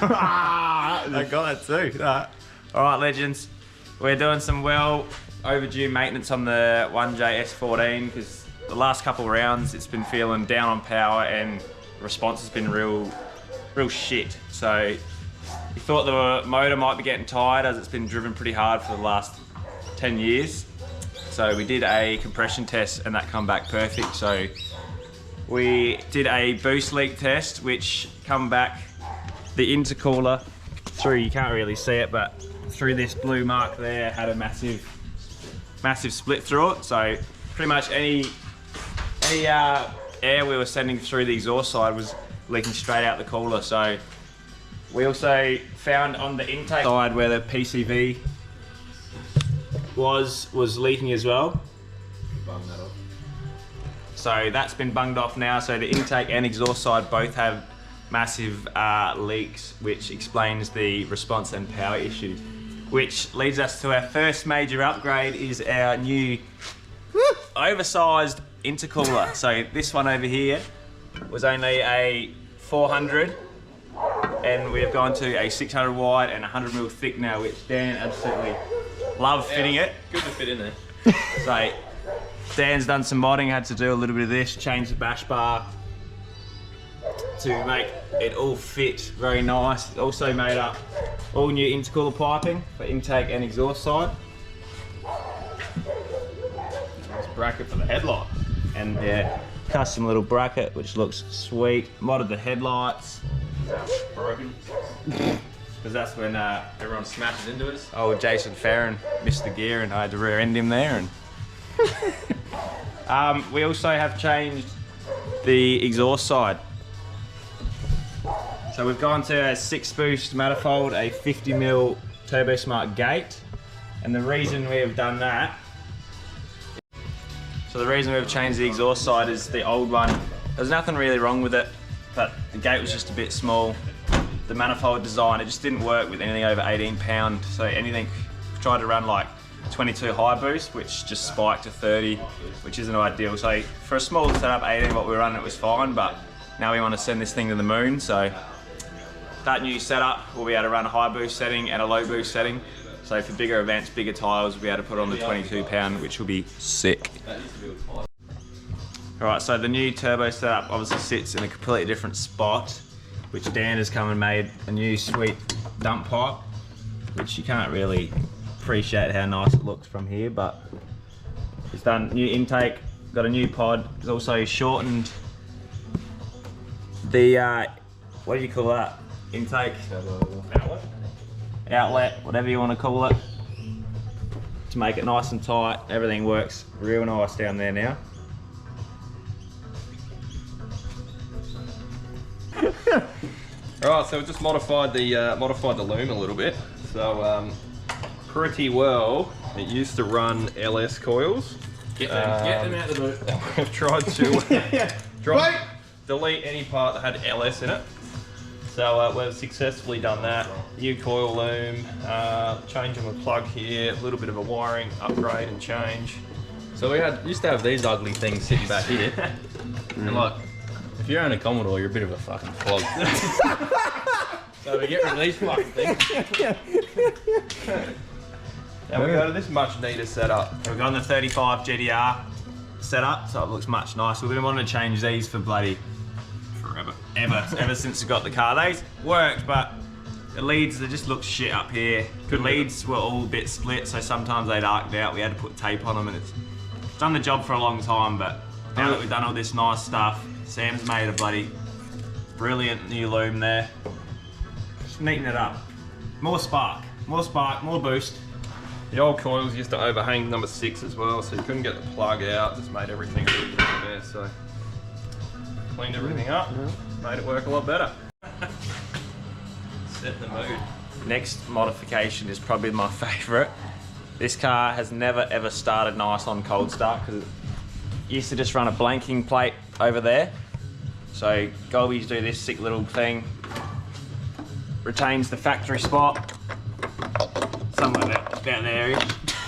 I got that too. All right, legends. We're doing some well overdue maintenance on the 1J S14 because the last couple rounds it's been feeling down on power and response has been real shit. So we thought the motor might be getting tired as it's been driven pretty hard for the last 10 years. So we did a compression test and that come back perfect. So we did a boost leak test which come back the intercooler through, you can't really see it, but through this blue mark there had a massive split through it. So pretty much any air we were sending through the exhaust side was leaking straight out the cooler. So we also found on the intake side where the PCV was leaking as well. Bung that off. So that's been bunged off now. So the intake and exhaust side both have massive leaks, which explains the response and power issues. Which leads us to our first major upgrade is our new oversized intercooler. So this one over here was only a 400 and we have gone to a 600 wide and 100mm thick now, which Dan absolutely loved fitting it. Good to fit in there. So Dan's done some modding, had to do a little bit of this, change the bash bar to make it all fit very nice. Also made up all new intercooler piping for intake and exhaust side. Nice bracket for the headlight. And yeah, custom little bracket which looks sweet. Modded the headlights. Broken. Because that's when Everyone smashes into us. old Jason Farron missed the gear and I had to rear end him there. And we also have changed the exhaust side. So we've gone to a 6 boost manifold, a 50mm Turbo Smart gate. And the reason we have done that, so the reason we've changed the exhaust side is the old one, there's nothing really wrong with it, but the gate was just a bit small. The manifold design, it just didn't work with anything over 18 pound. So anything, tried to run like 22 high boost, which just spiked to 30, which isn't ideal. So for a small setup, 18, what we were running, it was fine, but now we want to send this thing to the moon. So that new setup, we'll be able to run a high boost setting and a low boost setting. So for bigger events, bigger tyres, we'll be able to put on the 22 pound, which will be sick. Alright, so the new turbo setup obviously sits in a completely different spot, which Dan has come and made a new sweet dump pipe, which you can't really appreciate how nice it looks from here, but he's done new intake, got a new pod. He's also shortened the, what do you call that? Intake? Outlet, whatever you want to call it, to make it nice and tight. Everything works real nice down there now. Alright, so we just modified the loom a little bit. So pretty well, it used to run LS coils. Get them out the boot. We've tried to delete any part that had LS in it. So we've successfully done that. New coil loom, changing the plug here, a little bit of a wiring upgrade and change. So we used to have these ugly things sitting back here. And like, if you own a Commodore, you're a bit of a fucking flog. So we get rid of these fucking things. Now we go to this much neater setup. We've got the 35 GDR setup, so it looks much nicer. We've been wanting to change these for bloody ever since we got the car. These worked, but the leads, they just look shit up here. The leads were all a bit split, so sometimes they'd arced out. We had to put tape on them, and it's done the job for a long time, but now that we've done all this nice stuff, Sam's made a bloody brilliant new loom there. Just neaten it up. More spark, more boost. The old coils used to overhang number 6 as well, so you couldn't get the plug out. Just made everything a little bit there. So cleaned everything up, made it work a lot better. Set the mood. Next modification is probably my favourite. This car has never ever started nice on cold start because it used to just run a blanking plate over there. So Golby's do this sick little thing, retains the factory spot, somewhere down there,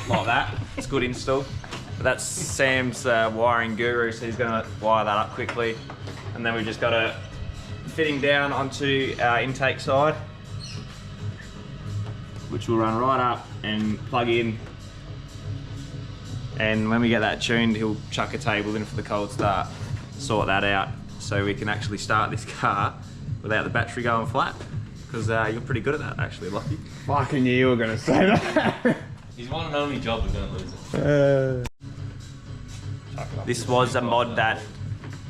like that. It's good install. But that's Sam's wiring guru, so he's gonna wire that up quickly. And then we've just got a fitting down onto our intake side. which will run right up and plug in. And when we get that tuned, he'll chuck a table in for the cold start, sort that out, so we can actually start this car without the battery going flat. Because you're pretty good at that, actually, Lockie. Fucking knew you were going to say that. His one and only job is going to lose it. This was a mod that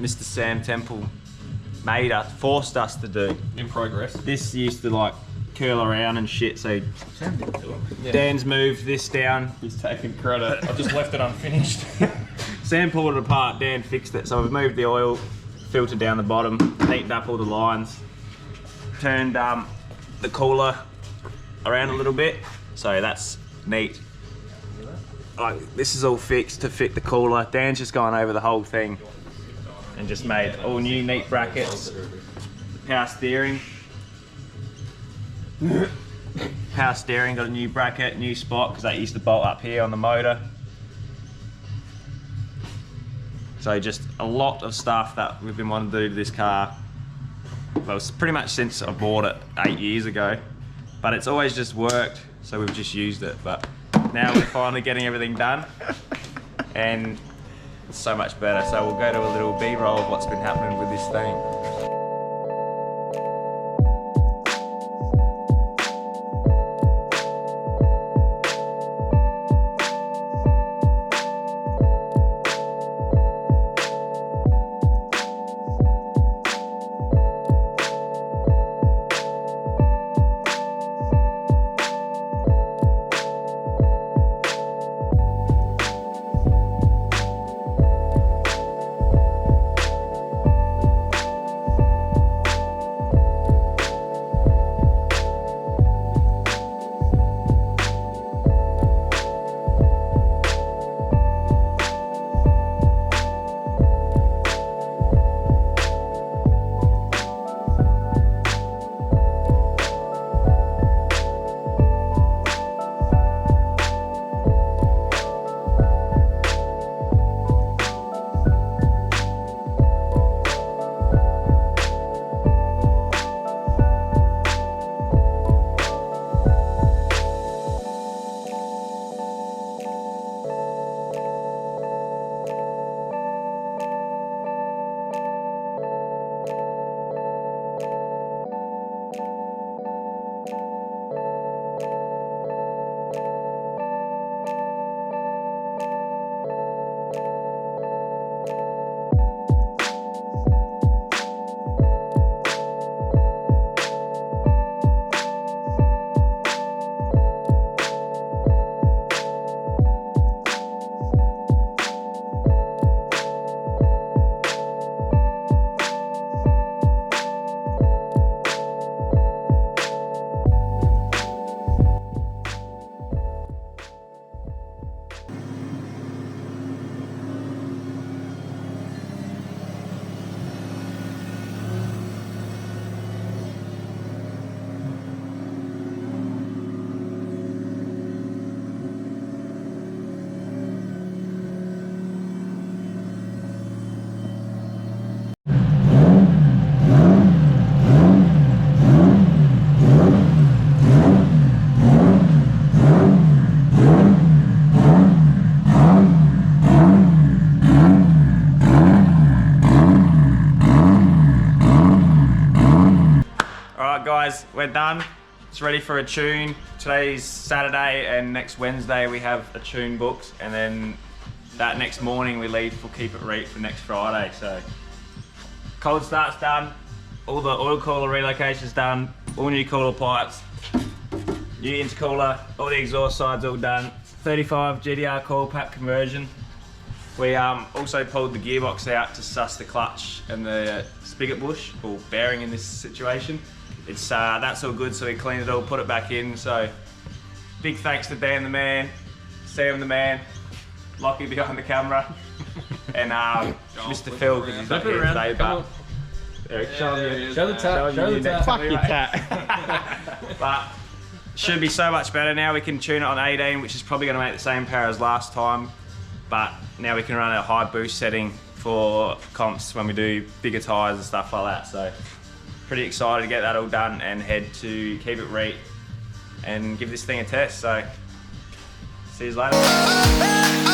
Mr. Sam Temple forced us to do. In progress. This used to like curl around and shit, so Sam didn't do it. Yeah. Dan's moved this down. He's taking credit. I just left it unfinished. Sam pulled it apart, Dan fixed it. So we've moved the oil filter down the bottom, neatened up all the lines, turned the cooler around a little bit, so that's neat. Like, this is all fixed to fit the cooler. Dan's just gone over the whole thing and just made all new neat brackets. Power steering. Power steering, got a new bracket, new spot, because that used to bolt up here on the motor. So just a lot of stuff that we've been wanting to do to this car. Well, it's pretty much since I bought it 8 years ago, but it's always just worked, so we've just used it. But now we're finally getting everything done, and it's so much better. So we'll go to a little B-roll of what's been happening with this thing. Guys, we're done. It's ready for a tune. Today's Saturday and next Wednesday we have a tune booked, and then that next morning we leave for Keep It Reet for next Friday. So cold start's done, all the oil cooler relocation's done, all new cooler pipes, new intercooler, all the exhaust sides all done, 35 GDR coil pack conversion. We also pulled the gearbox out to suss the clutch and the spigot bush, or bearing in this situation. It's that's all good, so we cleaned it all, put it back in. So big thanks to Dan the man, Sam the man, Lockie behind the camera, and Mr. Phil, because he's not here today. But Eric, show the tat. Fuck your tat. But should be so much better now. We can tune it on 18, which is probably going to make the same power as last time. But now we can run a high boost setting for comps when we do bigger tyres and stuff like that. So pretty excited to get that all done and head to Keep It Reet and give this thing a test. So see you later.